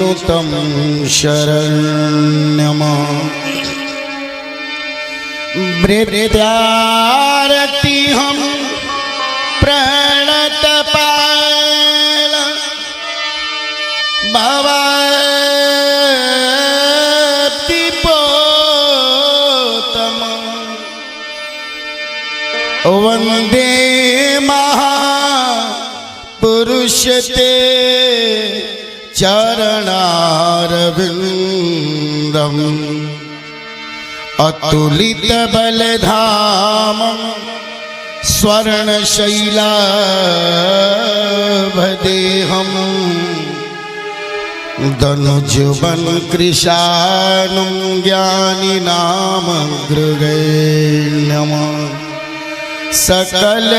सुतं शरण्यम् वृत्यारतिहं प्रणतपाल भवाब्धिपोतम वन्दे महापुरुषते चरणारविन्दम् अतुलितबलधामं स्वर्णशैलाभदेहं दनुजुवन कृशानं ज्ञानिनामग्रगण्यम् सकल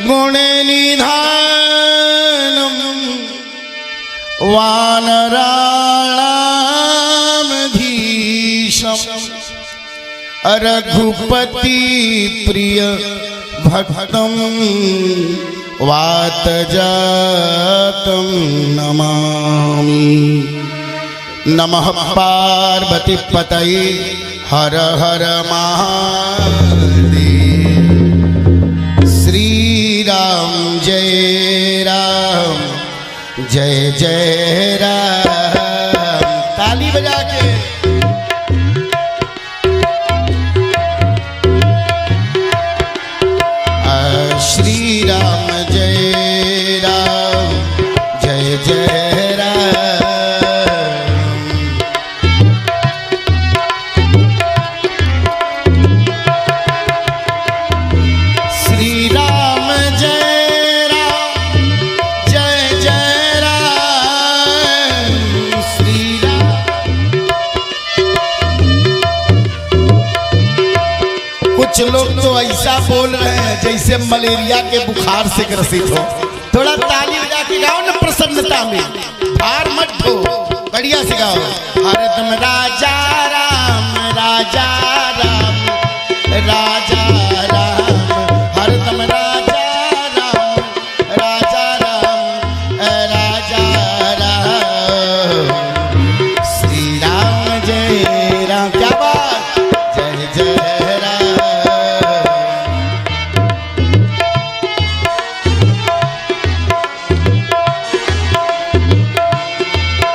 गुणनिधानं वानराणामधीशम् रघुपति प्रिय भक्तं वातजातं नमामि। नमः पार्वती पतये हर हर महादेव। श्री राम जय जय राम। ताली बजा के श्री राम जय जय राम। श्री राम जय राम श्री राम। कुछ लोग तो ऐसा बोल रहे हैं जैसे मलेरिया के बुखार से ग्रसित हो। थोड़ा ताली बजा के गाओ ना प्रसन्नता में, हार मत हो, बढ़िया से गाओ। हरदम राजा राम राजा राम राजा राम, हरदम राजा राम राजा राम राजा राम। श्री राम जय राम। क्या बात, जय जय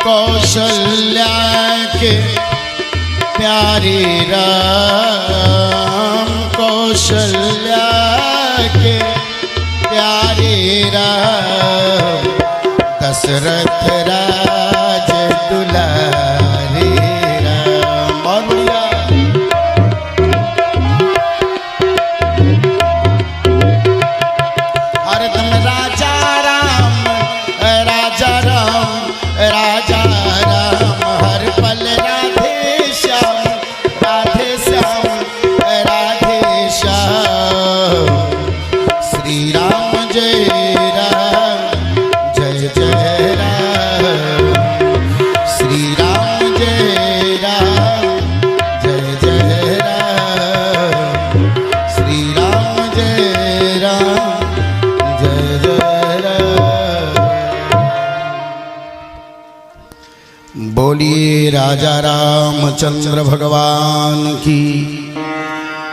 कौशल्या के प्यारे राम, कौशल्या के प्यारे राम, दशरथ राज दुलारे राम। और बढ़िया हरदम राजा राम राजा राम राजा राम, हर पल राधे श्याम राधे श्याम राधे श्याम। श्री राम जय जय राम। श्री राम जय जय राम। श्री राम जय राम। बोलिए राजा रामचंद्र भगवान की,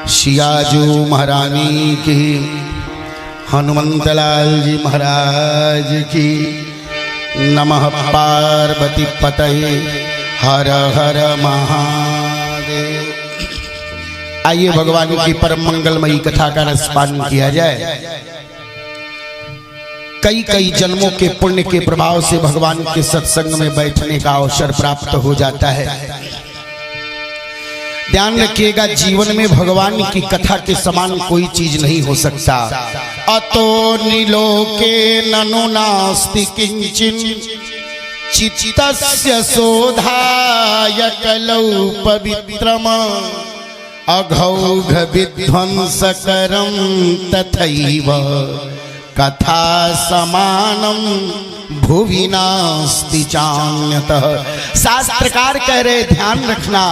सियाजू महारानी की, हनुमंतलाल जी महाराज की। नमः पार्वती पतये हर हर महादेव। आइए भगवान की परम मंगलमयी कथा का रसपान किया जाए। कई कई जन्मों के पुण्य के प्रभाव से भगवान के सत्संग में बैठने का अवसर प्राप्त हो जाता है। ध्यान रखिएगा, जीवन में भगवान की कथा के समान कोई चीज नहीं हो सकता। अतो निलोके ननु नास्ति किंचिन चित्तस्य शोधाय कलौ पवित्रम अघौघ विध्वंसकरं तथैव कथा समानं भुवि नास्ति चान्यतः। शास्त्रकार कह रहे ध्यान रखना,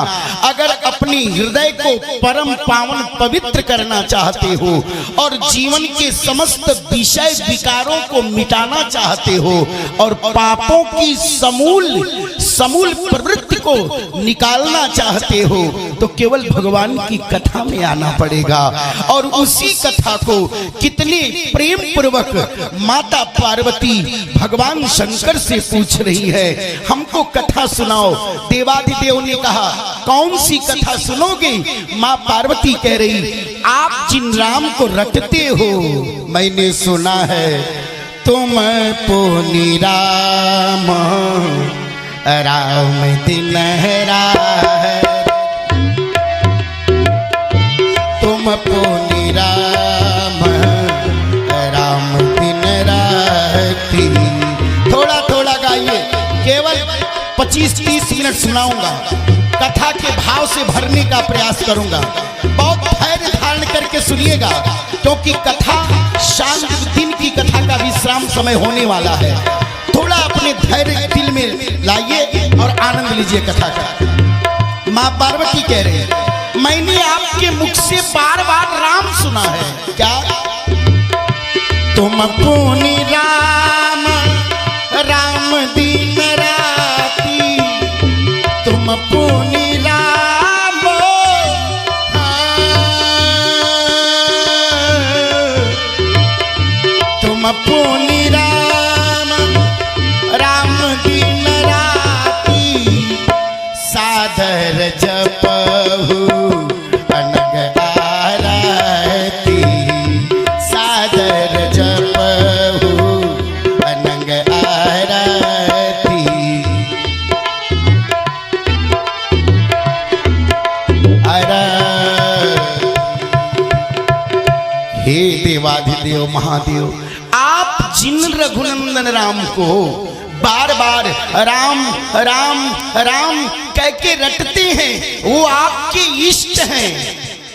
अगर अपनी हृदय को परम पावन पवित्र करना चाहते हो और जीवन के समस्त विषय विकारों को मिटाना चाहते हो और पापों की समूल प्रवृत्ति को निकालना चाहते हो तो केवल भगवान की कथा में आना पड़ेगा। और उसी कथा को कितने प्रेम पूर्वक माता पार्वती भगवान शंकर से पूछ रही है, हमको कथा सुनाओ। देवाधिदेव ने कहा कौन सी कथा सुनोगे? माँ पार्वती कह रही, आप जिन राम को रटते हो मैंने सुना है, तुम पुनि राम राम दिन है, तुम पुनि राम राम दिन राती। थोड़ा थोड़ा गाइए, केवल 25-30 मिनट सुनाऊंगा, कथा के भाव से भरने का प्रयास करूंगा। बहुत धैर्य धारण करके सुनिएगा क्योंकि कथा शाम दिन की कथा का विश्राम समय होने वाला है। थोड़ा अपने धैर्य दिल में लाइए और आनंद लीजिए कथा का। माँ पार्वती कह रहे हैं, मैंने आपके मुख से बार बार राम सुना है। क्या? तुम पुनि राम राम दिन राती, तुम पुनि राम, तुम पुनि राम राम दिन राती, सादर जपहु अनग आरती, सादर जपहु अनग आरती। हे देवाधिदेव महादेव, आप जिन रघुनंदन राम को बार बार राम राम राम कह के रटते हैं वो आपके इष्ट हैं।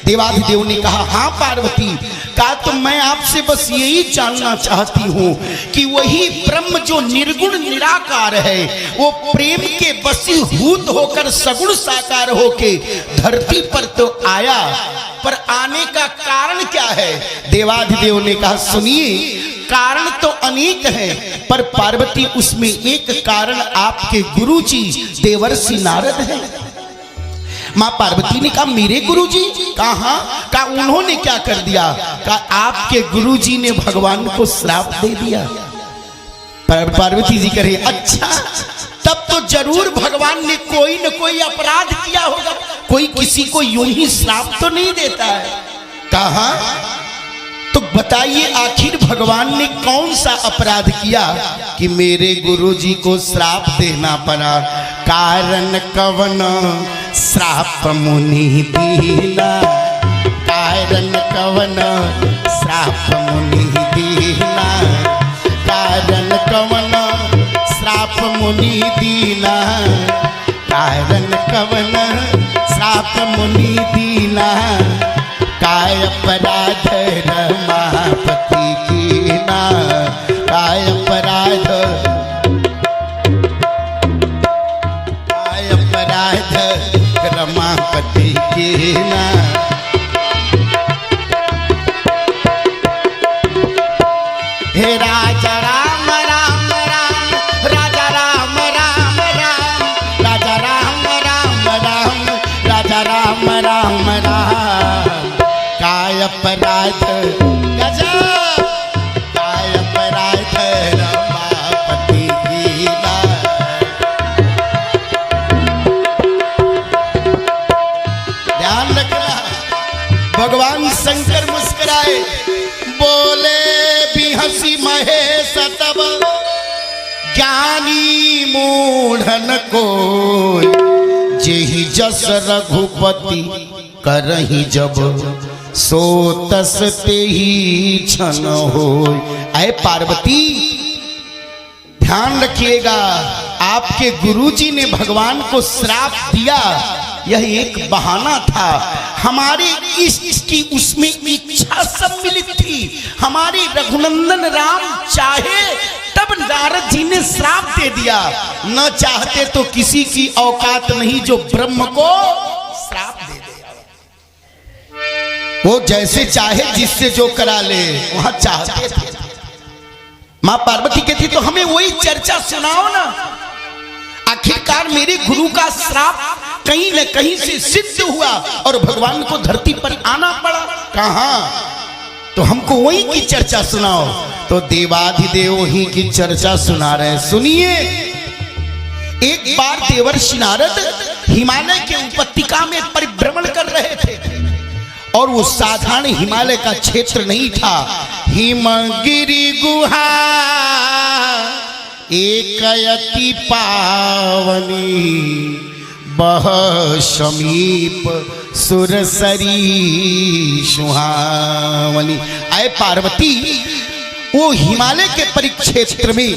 देवाधिदेव ने कहा हाँ पार्वती, कहा तो मैं आपसे बस यही जानना चाहती हूँ कि वही ब्रह्म जो निर्गुण निराकार है वो प्रेम के वशीभूत होकर सगुण साकार होके धरती पर तो आया, पर आने का कारण क्या है? देवाधिदेव ने कहा सुनिए, कारण तो अनेक हैं, पर पार्वती उसमें एक कारण आपके गुरुजी देवर्षि नारद हैं। माँ पार्वती ने कहा मेरे गुरुजी? कहा उन्होंने क्या कर दिया? कहा आपके गुरुजी ने भगवान को श्राप दे दिया। पार्वती जी कह रही अच्छा, तब तो जरूर भगवान ने कोई न कोई अपराध किया होगा, कोई किसी को यूं ही श्राप तो नहीं देता है। कहा तो बताइए आखिर भगवान ने कौन सा अपराध किया कि मेरे गुरुजी को श्राप देना पड़ा? कारण कवन श्राप मुनि दीना, कारण कवन श्राप मुनि दीना, कारण कवन श्राप मुनि दीना, कारण कवन श्राप मुनि दीना, काय अपराध रमापति कीना, काय अपराध, काय अपराध रमापति कीना। हे राजा राम राम राम, राजा राम राम राम, राजा राम राम राम, राजा राम राम राम, काय अपराध गजब, काय अपराध रमापति कीना। ध्यान रखना, भगवान शंकर मुस्कुराए, बोले भी हंसी महेश तब ज्ञानी मूढ़न को, जेहि जस रघुपति करहि जब, सो तस तेहि क्षण होय। ऐ पार्वती ध्यान रखिएगा, आपके गुरुजी ने भगवान को श्राप दिया, यह एक बहाना था। हमारे इष्ट की उसमें इच्छा सम्मिलित थी। हमारे रघुनंदन राम चाहे तब तब नारद जी ने श्राप दे दिया, न चाहते तो किसी की औकात नहीं जो ब्रह्म को श्राप दे दे। वो जैसे चाहे जिससे जो करा ले, वहां चाहते थे। मां पार्वती कहती तो हमें वही चर्चा सुनाओ ना। आखिरकार मेरे गुरु का श्राप कहीं न कहीं से सिद्ध हुआ और भगवान को धरती पर आना पड़ा। कहां? तो हमको वही की चर्चा सुनाओ। तो देवाधिदेव ही की चर्चा सुना रहे। सुनिए, एक बार देवर्षि नारद हिमालय के उपत्यका में परिभ्रमण कर रहे थे और वो साधारण हिमालय का क्षेत्र नहीं था। हिमगिरि गुहा एक अति पावनी, बह समीप सुरसरी सुहावनी। आए पार्वती, वो हिमालय के परिक्षेत्र में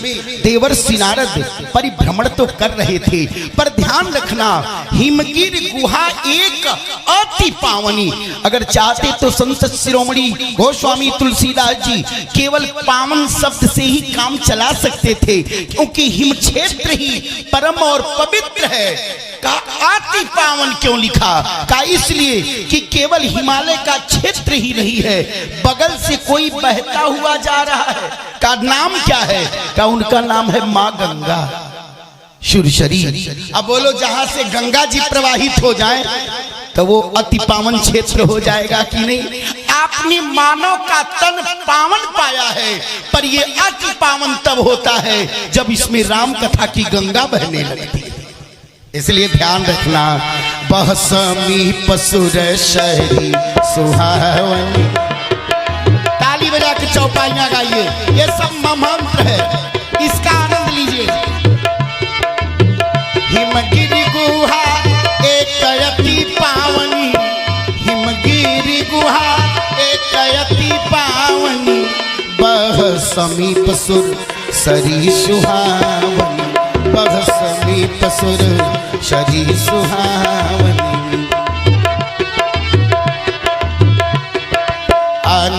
देवर्षि नारद परिभ्रमण तो कर रहे थे, पर ध्यान रखना हिमगिरि गुहा एक अति पावनी। अगर चाहते तो संत शिरोमणि गोस्वामी तुलसीदास जी केवल पावन शब्द से ही काम चला सकते थे, क्योंकि हिम क्षेत्र ही परम और पवित्र है। का अति पावन क्यों लिखा? का इसलिए कि केवल हिमालय का क्षेत्र ही नहीं है, बगल से कोई बहता हुआ जा रहा है। का नाम क्या है? का उनका नाम है माँ गंगा सुरसरी। अब बोलो, जहां से गंगा जी प्रवाहित हो जाए तो वो अति पावन क्षेत्र हो जाएगा कि नहीं? आपने मानव का तन पावन पाया है, पर ये अति पावन तब होता है जब इसमें राम कथा की गंगा बहने लगती है। इसलिए ध्यान रखना, बह समीप सुरसरी सुहावनी। ताली बजा के चौपाइयां गाइए, ये सब मंत्र है, इसका आनंद लीजिए। हिमगिरि गुहा एक अति पावनी, हिमगिरि गुहा एक अति पावनी, बह समीप सुरसरी सुहावनी, बह समीप सुरसरी सुहावनी।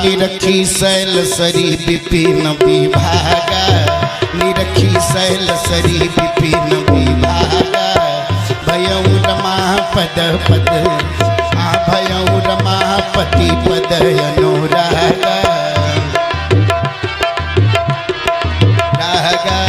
निरखी शैल सरी विपिन विभागा, निरखी शैल सरी विपिन विभागा, भयं रमापद पद, भयं रमापति पद अनुरागा, रागा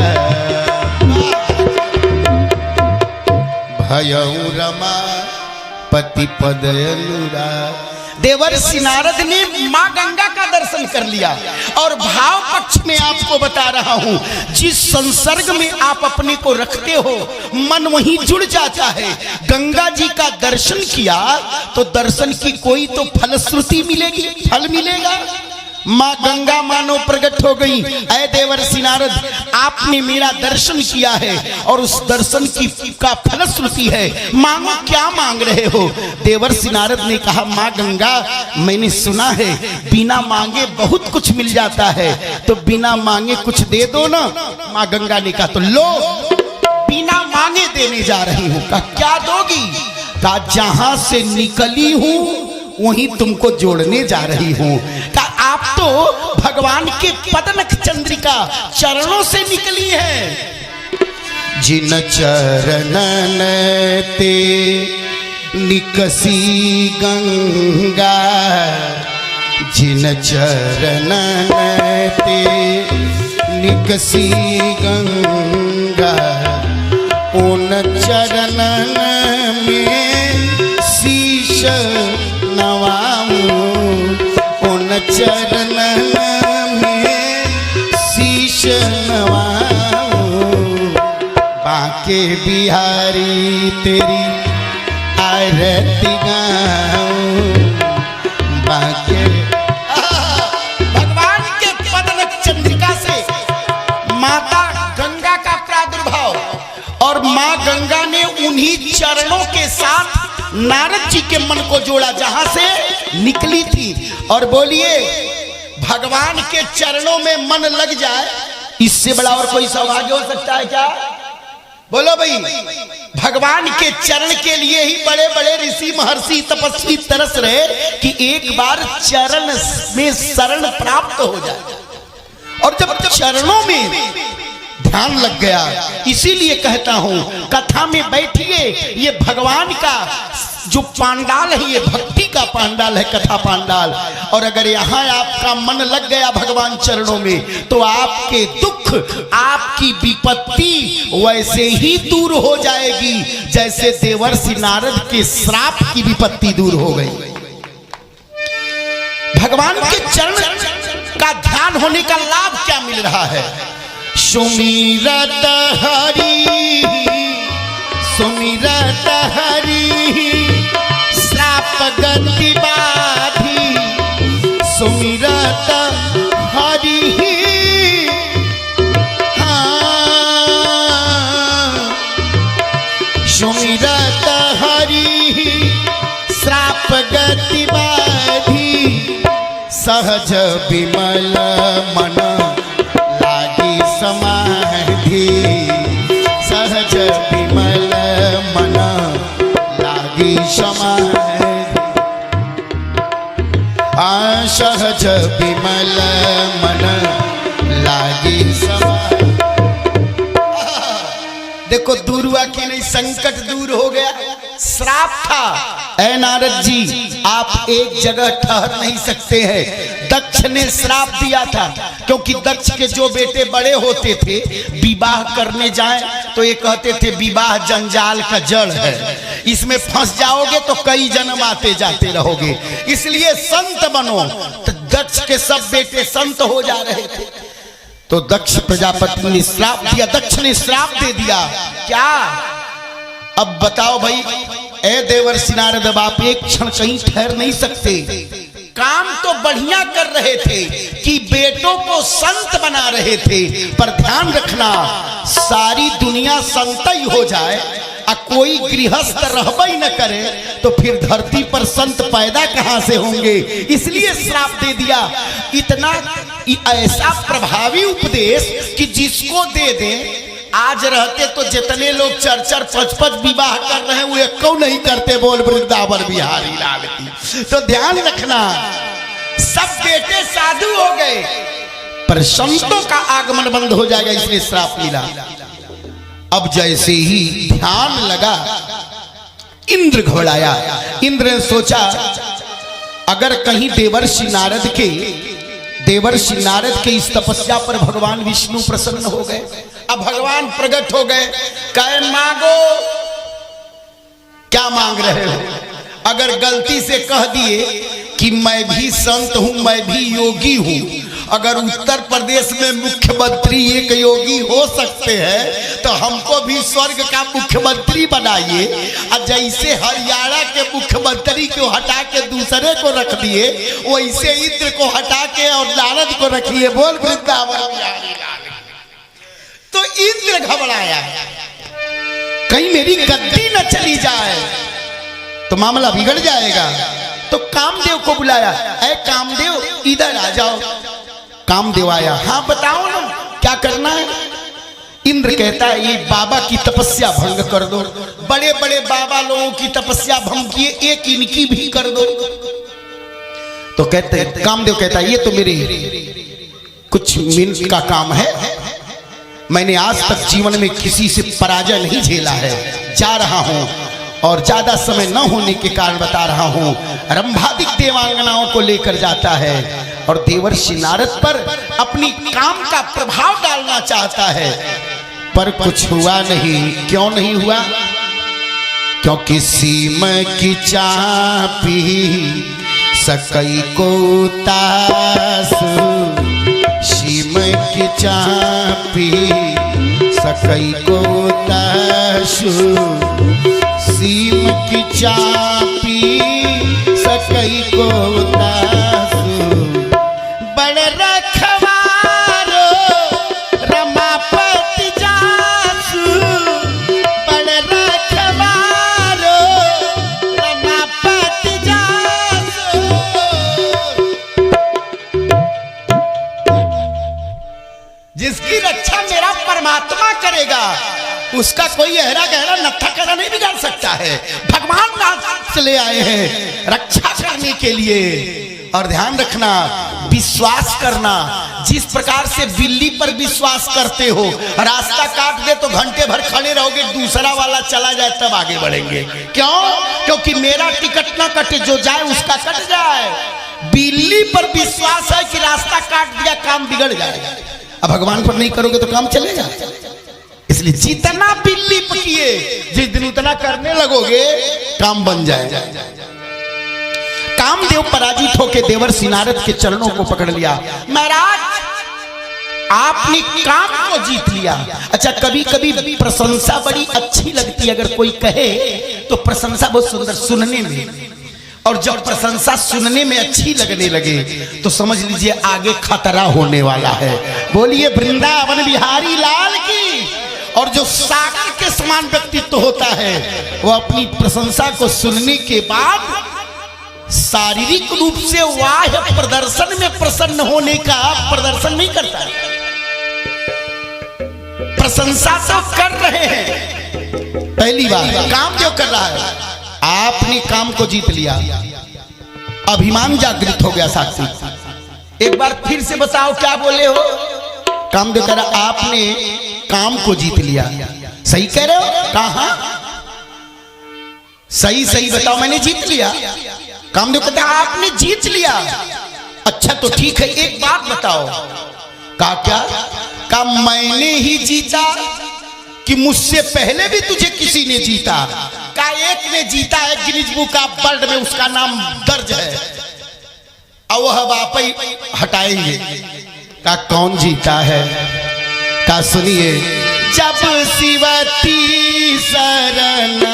भयं रमापति पद अनुराग। देवर्षि नारद ने मां गंगा का दर्शन कर लिया और भाव पक्ष में आपको बता रहा हूं, जिस संसर्ग में आप अपने को रखते हो मन वहीं जुड़ जाता है। गंगा जी का दर्शन किया तो दर्शन की कोई तो फलश्रुति मिलेगी, फल मिलेगा। मां गंगा मानो प्रकट हो गई। ऐ देवर्षि नारद, आपने मेरा दर्शन किया है और उस दर्शन की का फलश्रुति है, मांगो क्या मांग रहे हो? देवर्षि नारद ने कहा, मां गंगा, मैंने सुना है बिना मांगे बहुत कुछ मिल जाता है, तो बिना मांगे कुछ दे दो ना। मां गंगा ने कहा, तो लो, बिना मांगे देने जा रही हूं। कहा, क्या दोगी? कहा, जहां से निकली हूं वहीं तुमको जोड़ने जा रही हूं। का आप तो भगवान के पदनख चंद्रिका चरणों से निकली है। जिन चरणन ते निकसी गंगा, जिन चरणन ते निकसी गंगा, उन चरणन में शीश नवाऊं, उन चरणन में शीश नवाऊं, बांके बिहारी तेरी आरती गाऊं, बांके। भगवान के पदनख चंद्रिका से माता गंगा का प्रादुर्भाव और मां गंगा ने उन्हीं चरणों के साथ नारद जी के मन को जोड़ा जहां से निकली थी। और बोलिए, भगवान के चरणों में मन लग जाए, इससे बड़ा और कोई सौभाग्य हो सकता है क्या? बोलो भाई, भगवान के चरण के लिए ही बड़े बड़े ऋषि महर्षि तपस्वी तरस रहे कि एक बार चरण में शरण प्राप्त हो जाए। और जब चरणों में ध्यान लग गया। इसीलिए कहता हूं कथा में बैठिए, ये भगवान का जो पांडाल है, ये भक्ति का पांडाल है, कथा पांडाल। और अगर यहाँ आपका मन लग गया भगवान चरणों में, तो आपके दुख, आपकी विपत्ति वैसे ही दूर हो जाएगी जैसे देवर्षि नारद के श्राप की विपत्ति दूर हो गई। भगवान के चरण का ध्यान होने का लाभ क्या मिल रहा है? सुमिरत हरि, सुमिरत हरि, श्राप गति बाधी, सुमिरत हरि। सुमिरत हरि, श्राप गति बाधी, सहज विमल मन लागी समाधि, सहज विमल मन लागी समाधि, सहज विमल मन लागी समाधि। देखो दूर हुआ कि नहीं, संकट दूर हो गया। श्राप था, ऐ नारद जी आप एक जगह ठहर नहीं सकते हैं। दक्ष ने श्राप दिया था, क्योंकि दक्ष के जो बेटे बड़े होते थे विवाह करने जाएं तो ये कहते थे विवाह जंजाल का जड़ है, इसमें फंस जाओगे तो कई जन्म आते जाते रहोगे, इसलिए संत बनो। तो दक्ष के सब बेटे संत हो जा रहे थे, तो दक्ष प्रजापति ने श्राप दिया, दक्ष ने श्राप दे दिया। क्या अब बताओ भाई, ए देवर्षि नारद अब आप एक क्षण कहीं ठहर नहीं सकते। काम तो बढ़िया कर रहे थे कि बेटों को संत बना रहे थे, पर ध्यान रखना सारी दुनिया संत ही हो जाए और कोई गृहस्थ रहबा ही न करे तो फिर धरती पर संत पैदा कहां से होंगे। इसलिए श्राप दे दिया। इतना ऐसा प्रभावी उपदेश कि जिसको दे दे, आज रहते तो जितने लोग 4-4, 5-5 विवाह कर रहे हैं वो एक नहीं करते, बोल वृंदावन बिहारी लाल की। तो ध्यान रखना, सब बेटे साधु हो गए पर संतों का आगमन बंद हो जाएगा, इसलिए श्राप मिला। अब जैसे ही ध्यान लगा इंद्र घबराया। इंद्र ने सोचा अगर कहीं देवर्षि नारद के इस तपस्या पर भगवान विष्णु प्रसन्न हो गए, अब भगवान प्रकट हो गए, कहे मांगो, क्या मांग रहे हो? अगर गलती से कह दिए कि मैं भी संत हूं, मैं भी योगी हूं, अगर उत्तर प्रदेश में मुख्यमंत्री एक योगी हो सकते हैं तो हमको भी स्वर्ग का मुख्यमंत्री बनाइए। और जैसे हरियाणा के मुख्यमंत्री को हटा के दूसरे को रख दिए, वैसे इंद्र को हटा के और नारद को रखिए, बोल वृंदावन बिहारी लाल। तो इंद्र घबराया, कहीं मेरी गद्दी न चली जाए तो मामला बिगड़ जाएगा। तो कामदेव को बुलाया, ऐ कामदेव इधर आ जाओ। कामदेव आया, हाँ बताओ ना क्या करना है? इंद्र कहता है ये बाबा की तपस्या भंग कर दो, बड़े बड़े बाबा लोगों की तपस्या भंग किए, एक इनकी भी कर दो। तो कहते कामदेव कहता है ये तो मेरे कुछ मिनट का काम है, मैंने आज तक जीवन में किसी से पराजय नहीं झेला है, जा रहा हूं और ज्यादा समय न होने के कारण बता रहा हूं। रंभादिक देवांगनाओं को लेकर जाता है और देवर्षि नारद पर अपनी काम का प्रभाव डालना चाहता है, पर कुछ हुआ नहीं। क्यों नहीं हुआ? क्योंकि सीम की चापी सकई को तासु, सीम की चापी सकई को तासु, सीम की चापी सकई को तासु, बड़ रखवारो रमापति जासु, बड़ रखवारो रमापति जासु। जिसकी रक्षा मेरा परमात्मा करेगा उसका कोई गहरा गहरा नत्था करा नहीं बिगाड़ सकता है। भगवान नाथ से ले आए हैं रक्षा करने के लिए। और ध्यान रखना विश्वास करना। जिस प्रकार से बिल्ली पर विश्वास करते हो, रास्ता काट दे तो घंटे भर खड़े रहोगे, दूसरा वाला चला जाए तब आगे बढ़ेंगे। क्यों? क्योंकि मेरा टिकट ना कटे, जो जाए उसका कट जाए। बिल्ली पर विश्वास है कि रास्ता काट दिया काम बिगड़ जाएगा, अब भगवान पर नहीं करोगे तो काम चलेगा। इसलिए जितना बिल्ली पर किए, जिस दिन उतना करने लगोगे काम बन जाएगा। कामदेव पराजित होकर देवर्षि नारद के चरणों को पकड़ लिया। महाराज, आपने काम को जीत लिया। अच्छा, कभी कभी प्रशंसा बड़ी अच्छी लगती है, अगर कोई कहे तो प्रशंसा बहुत सुंदर सुनने में, और जब प्रशंसा सुनने में अच्छी लगने लगे तो समझ लीजिए आगे खतरा होने वाला है। बोलिए वृंदावन बिहारी लाल की। और जो सागर के समान व्यक्तित्व होता है, वो अपनी प्रशंसा को सुनने के बाद शारीरिक रूप से बाह्य प्रदर्शन में प्रसन्न होने का प्रदर्शन नहीं करता है। प्रशंसा तो कर रहे हैं, पहली बार काम जो कर रहा है, आपने काम को जीत लिया, अभिमान जागृत हो गया। साथी एक बार फिर से बताओ क्या बोले हो? काम जो कर रहा, आपने काम को जीत लिया। सही कह रहे हो? कहा सही सही बताओ, मैंने जीत लिया। कामदेव कहता है आपने जीत लिया। अच्छा तो ठीक है, एक बात बताओ। का क्या? का मैंने ही जीता कि मुझसे पहले भी तुझे किसी ने जीता? का एक ने जीता है, गिनीज बुक ऑफ वर्ल्ड में उसका नाम दर्ज है, और वह आप ही हटाएंगे। का कौन जीता है? का सुनिए, जब शिवती शरण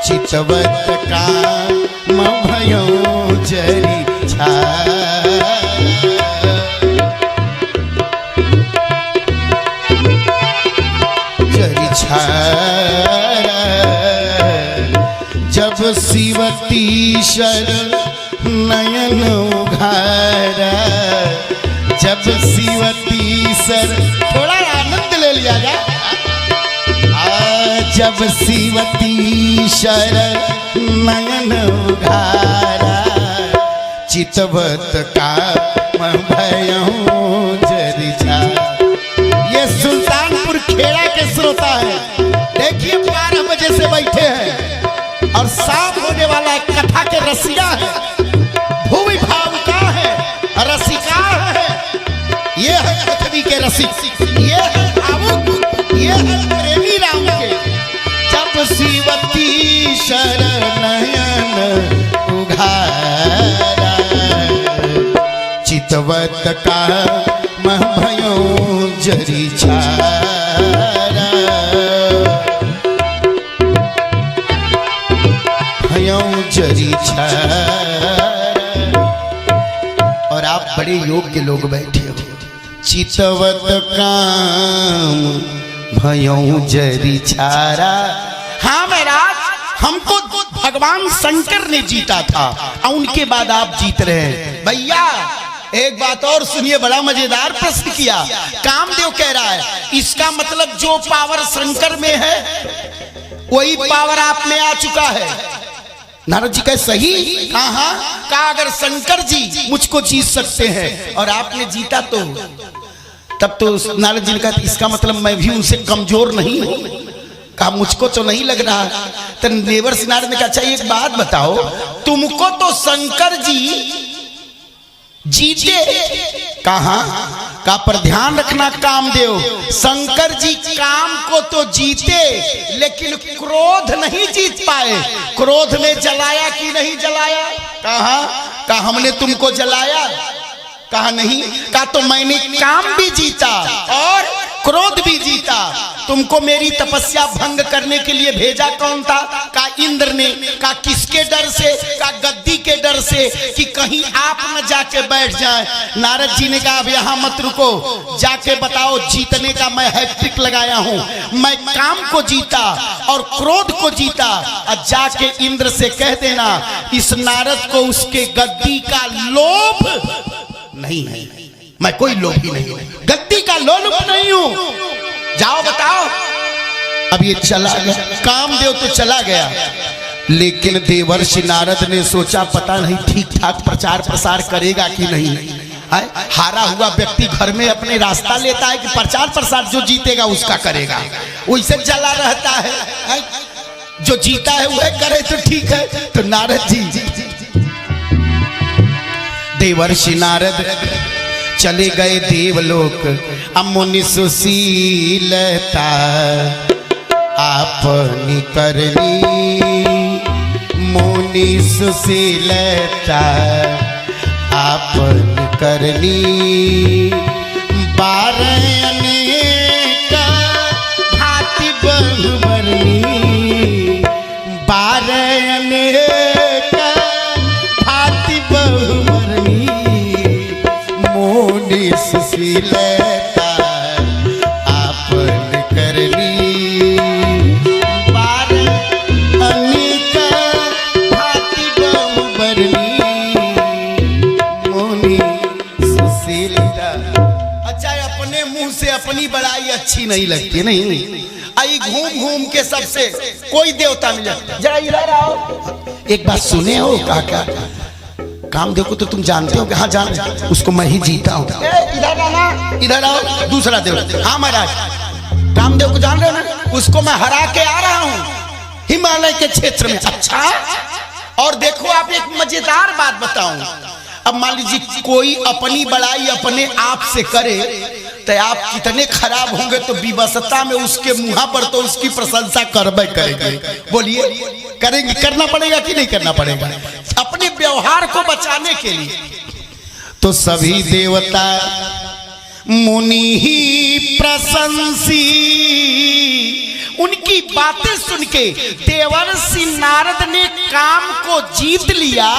चितवत काम भयो जरी जरी जब शिवती शरण नयन उघारा, जब शिवती शरण, थोड़ा आनंद ले लिया जाए। जब शिवती शरण नयन उघारा, चितवत का भयं जरी छा। ये सुल्तानपुर खेड़ा के श्रोता है। देखिए 12 बजे से बैठे हैं और शाम होने वाला है। कथा के रसिया है, भूमि भावुका है, रसिका है। ये है कथवी के रसिक, ये है भावुक, ये है प्रेमी राम के। जब शिवती शरण नयन उघारा, चितवत का भयो जरी छारा, भयो जरी छारा। और आप बड़े योग्य लोग बैठे हो। चितवत काम भयो जरी छारा। हाँ महाराज, हमको भगवान शंकर ने जीता था और उनके बाद आप जीत रहे हैं। भैया एक बात और सुनिए, बड़ा मजेदार प्रश्न किया। कामदेव कह रहा है इसका मतलब जो पावर शंकर में है वही पावर आप में आ चुका है। नारद जी कहे सही। कहा? कहा अगर शंकर जी मुझको जीत सकते हैं और आपने जीता तो तब तो नारद जी ने कहा इसका मतलब मैं भी उनसे कमजोर नहीं हूं। कहा मुझको तो नहीं लग रहा। तो देवर्षि नारद ने कहा अच्छा एक बात बताओ, तुमको तो शंकर जी जीते। कहा? का पर ध्यान रखना कामदेव, शंकर जी काम को तो जीते लेकिन क्रोध नहीं जीत पाए। क्रोध में जलाया कि नहीं जलाया? कहा? का हमने तुमको जलाया? कहा नहीं। कहा तो मैंने काम भी जीता और क्रोध भी जीता। तुमको मेरी तपस्या भंग करने के लिए भेजा कौन था? का इंद्र ने। का किसके डर से? का गद्दी के डर से कि कहीं आप न जाके बैठ जाए। नारद जी ने कहा अब यहाँ मत रुको, जाके बताओ जीतने का मैं हैट्रिक लगाया हूँ। मैं काम को जीता और क्रोध को जीता। और जाके इंद्र से कह देना इस नारद को उसके गद्दी का लोभ नहीं है। मैं कोई लोभी नहीं हूं, गद्दी का लोलुप नहीं हूं। जाओ बताओ। अब ये चला गया, कामदेव तो चला गया, लेकिन देवर्षि नारद ने सोचा पता नहीं ठीक ठाक प्रचार प्रसार करेगा कि नहीं। हारा हुआ व्यक्ति घर में अपने रास्ता लेता है कि प्रचार प्रसार जो जीतेगा उसका करेगा, वैसे चला रहता है। जो जीता है वह करे तो ठीक है। तो नारद जी, देवर्षि नारद चले गए देवलोक। अमुनि सुशीलता आपनी करनी, मुनि सुशीलता आपनी करनी। 12 अनेक भांति बहुवर्णी, 12 अनेक भांति बहुवर्णी। मुनि सुशीलता आपन करनी, 12 अनेक भांति बहुवर्णी। मुनि सुशीलता। अच्छा, अपने मुंह से अपनी बड़ाई अच्छी नहीं लगती, नहीं आई घूम घूम के सबसे कोई देवता मिल जाए। जरा इधर आओ, एक बात सुने हो काका? कामदेव को तो तुम जानते हो कि हाँ जान, उसको मैं ही जीता हूँ। इधर आना, इधर आओ। दूसरा देव, हाँ महाराज कामदेव को जान रहे हो ना, उसको मैं हरा के आ रहा हूँ हिमालय के क्षेत्र में। अच्छा, और देखो आप एक मजेदार बात बताऊं। अब मान लीजिए कोई अपनी बड़ाई अपने आप से करे तो आप कितने खराब होंगे, तो विवशता में उसके मुंह पर तो उसकी प्रशंसा करबे करेंगे। बोलिए करेंगे, करना पड़ेगा कि नहीं करना पड़ेगा अपने व्यवहार को बचाने के लिए। तो सभी देवता मुनि ही प्रशंसी, उनकी बातें सुन के देवर्षि नारद ने काम को जीत लिया।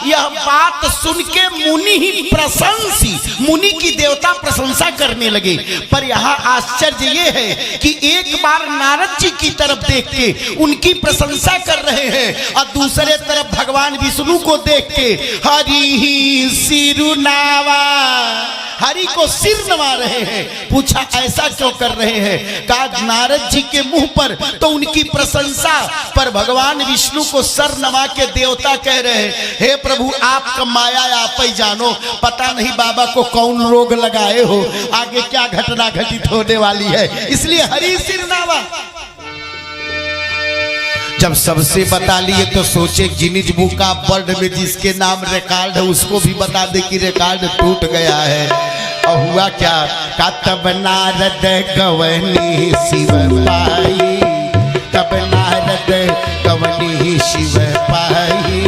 यह बात सुन के मुनि ही प्रशंसी, मुनि की देवता प्रशंसा करने लगे। पर यहाँ आश्चर्य ये है कि एक बार नारद जी की तरफ देख के उनकी प्रशंसा कर रहे हैं और दूसरे तरफ भगवान विष्णु को देख के हरि ही सिरुनावा, हरि को सिर नवा रहे हैं। पूछा ऐसा क्यों कर रहे हैं? कहा नारद जी के मुंह पर तो उनकी प्रशंसा, पर भगवान विष्णु को सर नवा के देवता कह रहे हैं हे प्रभु आपका माया आप ही जानो, पता नहीं बाबा को कौन रोग लगाए हो, आगे क्या घटना घटित होने वाली है, इसलिए हरि सिर नवा। जब सबसे बता लिए तो सोचे गिनीज बुक ऑफ वर्ल्ड में जिसके नाम रिकॉर्ड है उसको भी बता दे कि रिकॉर्ड टूट गया है। और हुआ क्या? का तब नारद गवनी शिव पाई, तब नारद गवनी शिव पाई,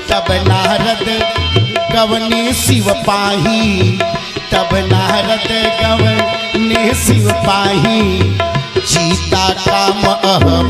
तब नारद गवनी शिव पाही, तब नारद गवनी शिव पाही। जीता काम अहम